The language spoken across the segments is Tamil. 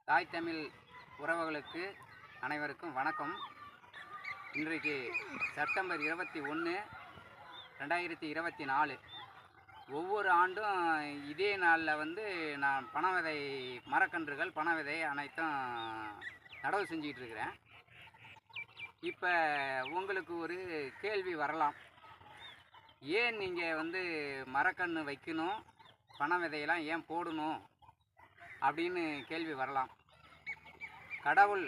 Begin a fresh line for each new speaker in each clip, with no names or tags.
தாய் தமிழ் உறவுகளுக்கு அனைவருக்கும் வணக்கம். இன்றைக்கு செப்டம்பர் 21, 2024. ஒவ்வொரு ஆண்டும் இதே நாளில் நான் பனை மரக்கன்றுகள் பனை விதை அனைத்தும் நடவு செஞ்சிகிட்டு இருக்கிறேன். இப்போ உங்களுக்கு ஒரு கேள்வி வரலாம், ஏன் நீங்கள் மரக்கன்று வைக்கணும், பனை விதையெல்லாம் ஏன் போடணும் அப்படின்னு கேள்வி வரலாம். கடவுள்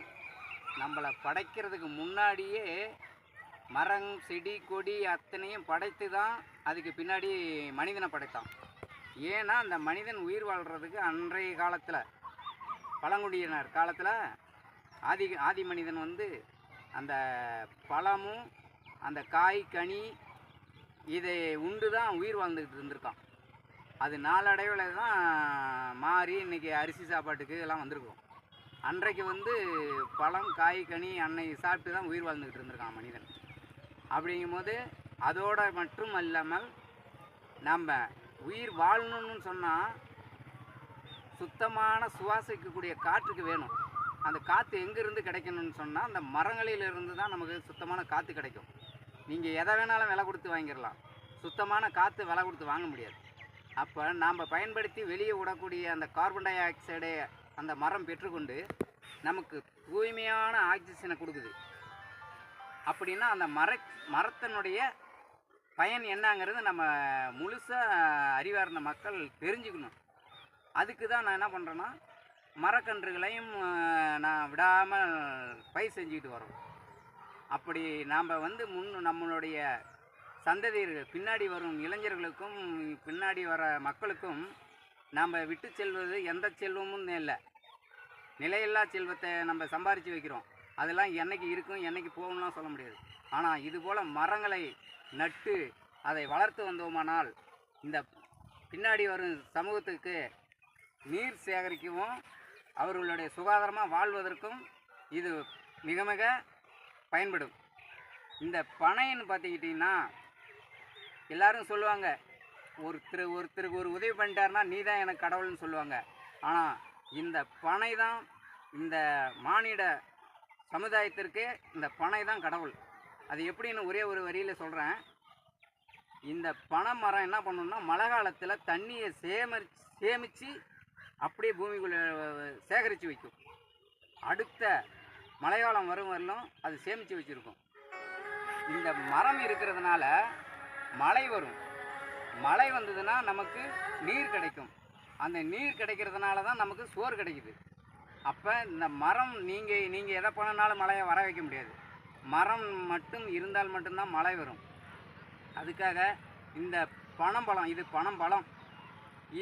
நம்மளை படைக்கிறதுக்கு முன்னாடியே மரம் செடி கொடி அத்தனையும் படைத்து தான் அதுக்கு பின்னாடி மனிதனை படைத்தான். ஏன்னா அந்த மனிதன் உயிர் வாழ்கிறதுக்கு அன்றைய காலத்தில், பழங்குடியினர் காலத்தில் ஆதி மனிதன் அந்த பழமும் அந்த காய் கனி இதை உண்டு தான் உயிர் வாழ்ந்துக்கிட்டு இருந்திருக்கான். அது நாளடைவில் தான் மாறி இன்றைக்கி அரிசி சாப்பாட்டுக்கு எல்லாம் வந்திருக்கும். அன்றைக்கு பழம் காய் கனி அன்னை சாப்பிட்டு தான் உயிர் வாழ்ந்துக்கிட்டு இருந்திருக்கான் மனிதன். அப்படிங்கும்போது அதோடு மட்டும் இல்லாமல் நம்ம உயிர் வாழணும்னு சொன்னால் சுத்தமான சுவாசிக்கக்கூடிய காற்றுக்கு வேணும். அந்த காற்று எங்கேருந்து கிடைக்கணும்னு சொன்னால் அந்த மரங்களிலிருந்து தான் நமக்கு சுத்தமான காற்று கிடைக்கும். நீங்கள் எதை வேணாலும் விலை கொடுத்து வாங்கிடலாம், சுத்தமான காற்று விலை கொடுத்து வாங்க முடியாது. அப்போ நாம் பயன்படுத்தி வெளியே விடக்கூடிய அந்த கார்பன் டை ஆக்சைடை அந்த மரம் பெற்றுக்கொண்டு நமக்கு தூய்மையான ஆக்சிஜனை கொடுக்குது. அப்படின்னா அந்த மரத்தினுடைய பயன் என்னங்கிறது நம்ம முழுசாக அறிவார்ந்த மக்கள் தெரிஞ்சுக்கணும். அதுக்கு தான் நான் என்ன பண்ணுறேன்னா, மரக்கன்றுகளையும் நான் விடாமல் பயிர் செஞ்சுக்கிட்டு வரோம். அப்படி நாம் நம்மளுடைய சந்ததியர்கள், பின்னாடி வரும் இளைஞர்களுக்கும் பின்னாடி வர மக்களுக்கும் நாம் விட்டு செல்வது எந்த செல்வமும் இல்லை. நிலையில்லா செல்வத்தை நம்ம சம்பாரித்து வைக்கிறோம். அதெல்லாம் என்றைக்கு இருக்கும் என்றைக்கு போகணும்லாம் சொல்ல முடியாது. ஆனால் இதுபோல் மரங்களை நட்டு அதை வளர்த்து வந்தோமானால் இந்த பின்னாடி வரும் சமூகத்துக்கு நீர் சேகரிக்கவும் அவர்களுடைய சுகாதாரமாக வாழ்வதற்கும் இது மிக மிக பயன்படும். இந்த பனைன்னு பார்த்துக்கிட்டிங்கன்னா எல்லோரும் சொல்லுவாங்க, ஒருத்தருக்கு ஒரு உதவி பண்ணிட்டாருன்னா நீ தான் எனக்கு கடவுள்னு சொல்லுவாங்க. ஆனால் இந்த பனை தான் இந்த மானிட சமுதாயத்திற்கு இந்த பனை தான் கடவுள். அது எப்படின்னு ஒரே ஒரு வரியில் சொல்கிறேன். இந்த பனை மரம் என்ன பண்ணணும்னா, மழை காலத்தில் தண்ணியை சேமித்து அப்படியே பூமிக்குள்ளே சேகரித்து வைக்கும். அடுத்த மழைக்காலம் வரும் வரலும் அது சேமித்து வச்சுருக்கும். இந்த மரம் இருக்கிறதுனால மழை வரும். மழை வந்ததுன்னா நமக்கு நீர் கிடைக்கும். அந்த நீர் கிடைக்கிறதுனால தான் நமக்கு சோறு கிடைக்குது. அப்போ இந்த மரம் நீங்கள் எதை பண்ணனாலும் மழையை வர வைக்க முடியாது. மரம் மட்டும் இருந்தால் மட்டும்தான் மழை வரும். அதுக்காக இந்த பனம்பழம், இது பனம்பழம்,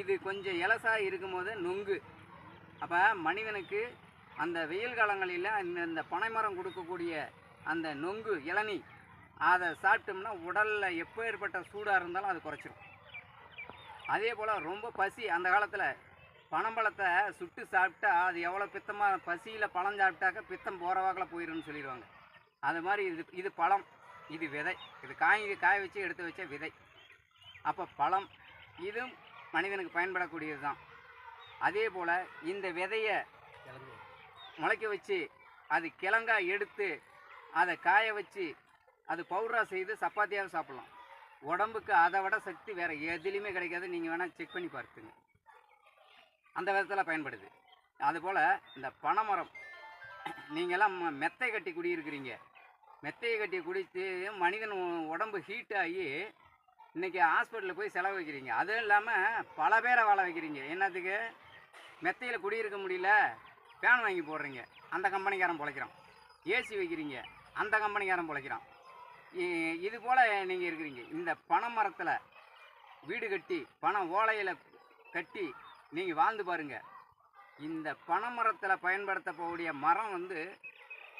இது கொஞ்சம் இலசாக இருக்கும்போது நொங்கு. அப்போ மனிதனுக்கு அந்த வெயில் காலங்களில் இந்த பனைமரம் கொடுக்கக்கூடிய அந்த நொங்கு இளநீ அதை சாப்பிட்டோம்னா உடலில் எப்போ ஏற்பட்ட சூடாக இருந்தாலும் அது குறைச்சிடும். அதே போல் ரொம்ப பசி, அந்த காலத்தில் பனம்பழத்தை சுட்டு சாப்பிட்டா அது எவ்வளோ பித்தமாக, பசியில் பழம் சாப்பிட்டாக்க பித்தம் போகிற வாக்கில் போயிடும்னு சொல்லிடுவாங்க. அது மாதிரி இது பழம், இது விதை, இது காய வச்சு எடுத்து வச்ச விதை. அப்போ பழம் இதுவும் மனிதனுக்கு பயன்படக்கூடியது தான். அதே போல் இந்த விதையை முளைக்க வச்சு அது கிழங்காய் எடுத்து அதை காய வச்சு அது பவுடராக செய்து சப்பாத்தியாக சாப்பிட்லாம். உடம்புக்கு அதை விட சக்தி வேறு எதுலேயுமே கிடைக்காது. நீங்கள் வேணால் செக் பண்ணி பார்த்துங்க. அந்த விதத்தில் பயன்படுது. அதுபோல் இந்த பனைமரம், நீங்கள்லாம் மெத்தை கட்டி குடியிருக்கிறீங்க. மெத்தையை கட்டி குடித்து மனிதன் உடம்பு ஹீட் ஆகி இன்றைக்கி ஹாஸ்பிட்டலில் போய் செலவு வைக்கிறீங்க. அதுவும் இல்லாமல் பல பேரை வாழ வைக்கிறீங்க. என்னத்துக்கு? மெத்தையில் குடியிருக்க முடியல, ஃபேன் வாங்கி போடுறீங்க, அந்த கம்பெனிக்காரன் பிழைக்கிறான். ஏசி வைக்கிறீங்க, அந்த கம்பெனிக்காரன் பிழைக்கிறான். இது போல் நீங்கள் இருக்கிறீங்க. இந்த பனை மரத்தில் வீடு கட்டி பனை ஓலையில் கட்டி நீங்கள் வாழ்ந்து பாருங்கள். இந்த பனை மரத்தில் பயன்படுத்தக்கூடிய மரம்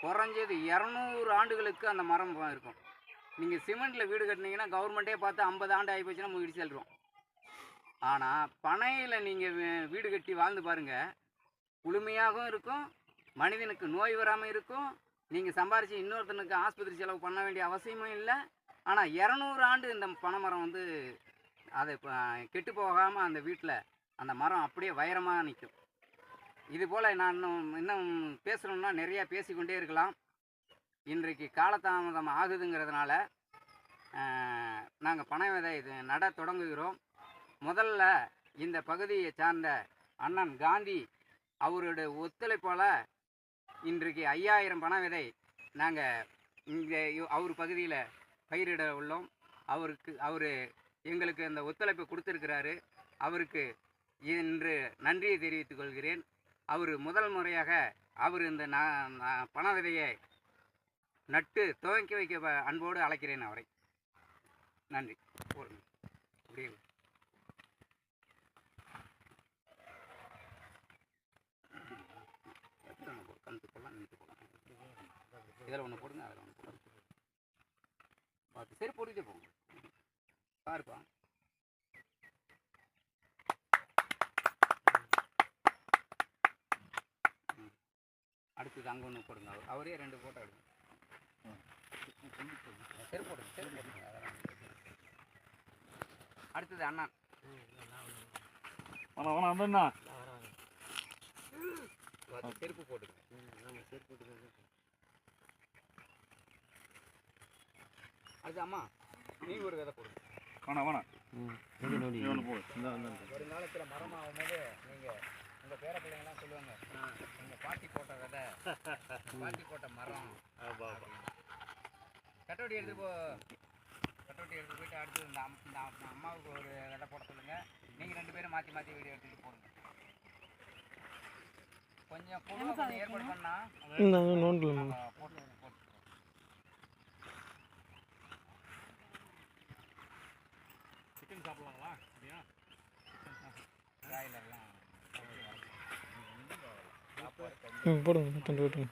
குறைஞ்சது 200 ஆண்டுகளுக்கு அந்த மரம் இருக்கும். நீங்கள் சிமெண்ட்டில் வீடு கட்டினீங்கன்னா கவர்மெண்ட்டே பார்த்து 50 ஆண்டு ஆகி போச்சுன்னா முடிச்சு செல்றோம். ஆனால் பனையில் நீங்கள் வீடு கட்டி வாழ்ந்து பாருங்கள், குளுமையாகவும் இருக்கும், மனிதனுக்கு நோய் வராமல் இருக்கும். நீங்கள் சம்பாரித்து இன்னொருத்தனுக்கு ஆஸ்பத்திரி செலவு பண்ண வேண்டிய அவசியமும் இல்லை. ஆனால் 200 ஆண்டு இந்த பனைமரம் அதை கெட்டு போகாமல் அந்த வீட்டில் அந்த மரம் அப்படியே வைரமாக நிற்கும். இதுபோல் நான் இன்னும் பேசணுன்னா நிறையா பேசிக்கொண்டே இருக்கலாம். இன்றைக்கு காலதாமதம் ஆகுதுங்கிறதுனால நாங்கள் பனை விதை இது நட தொடங்குகிறோம். முதல்ல இந்த பகுதியை சார்ந்த அண்ணன் காந்தி அவருடைய ஒத்துழைப்பால் இன்றைக்கு 5000 பனை விதை நாங்கள் இங்கே அவர் பகுதியில் பயிரிட உள்ளோம். அவர் எங்களுக்கு அந்த ஒத்துழைப்பை கொடுத்துருக்கிறாரு. அவருக்கு இன்று நன்றியை தெரிவித்துக் கொள்கிறேன். அவர் முதல் முறையாக இந்த பனை விதையை நட்டு துவக்கி வைக்க அன்போடு அழைக்கிறேன் அவரை. நன்றி. அப்படியே இதில் ஒன்று போடுங்க, அதில் ஒன்று போடுங்க. பார்த்து சரி போட்டுக்கிட்டே போங்க. பாருப்பா. அடுத்தது அங்கே ஒன்று போடுங்க. அவரே 2 ஃபோட்டோ எடுங்க. சரி போடுங்க, சரி போடுங்க. அடுத்தது அண்ணா. செருப்பு போட்டுங்க. அது அம்மா நீங்க ஒரு விதை போடுங்க. வருங்காலத்தில் மரம் ஆகும்போது நீங்கள் உங்கள் பேர பிள்ளைங்கலாம் சொல்லுவாங்க, உங்கள் பாட்டி போட்ட விதை, பாட்டி போட்ட மரம். கட்டோட்டி எடுத்துகிட்டு போயிட்டு அடுத்து இந்த அம்மாவுக்கு ஒரு விதை போட சொல்லுங்கள். நீங்கள் 2 பேரும் மாற்றி மாற்றி வீடியோ எடுத்துகிட்டு போடுங்க. கொஞ்சம் பொருள் ஏற்பாடு பண்ணால் போட்டு சிக்கன் சாப்பிடலாங்களா?
போடுங்க போட்டுங்க.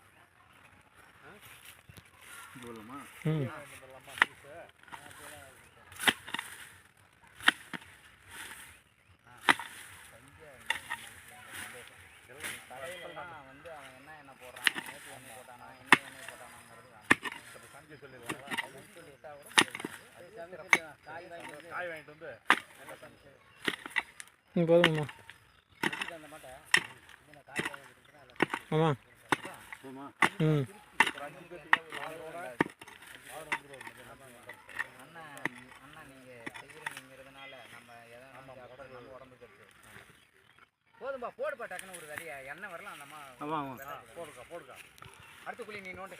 வந்து அவன் என்ன போடுறான், நேற்று எண்ணெய் போட்டானா, என்ன எண்ணெய் போட்டானாங்கிறது சொல்லிட்டா கூட காய் வாங்கிட்டு வந்து
போதுங்கம்மா.
அந்த மாட்டேன் காய் வாங்கிட்டு
ஆமாம்.
அண்ணா நீங்கள் செய்கிறீங்கிறதுனால நம்ம எதாவது உடம்புக்கு போதும்பா. போடுப்பா டக்குன்னு ஒரு விதைய. எண்ணெய் வரலாம் அந்த அம்மா போடுக்கா. அடுத்த குழி நீ நோண்டு.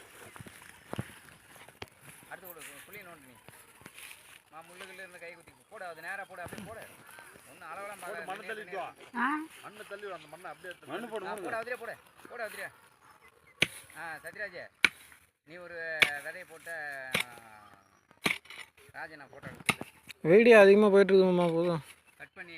அடுத்து குழி நோண்டு நீ. முள்ளுக்குள்ள இருந்து கை குத்தி போட. அது நேராக போட. அப்படியே போட. ஒன்றும் அளவெல்லாம் மண்ணு தள்ளி அந்த மண்ணை அப்படியே போட. அதிலே போட அதிலே. சத்யராஜ் நீ ஒரு விதையை போட்ட ராஜனா போட்டோ
வீடியோ அதிகமாக போயிட்டு இருக்குமாம்மா. போதும்
கட் பண்ணி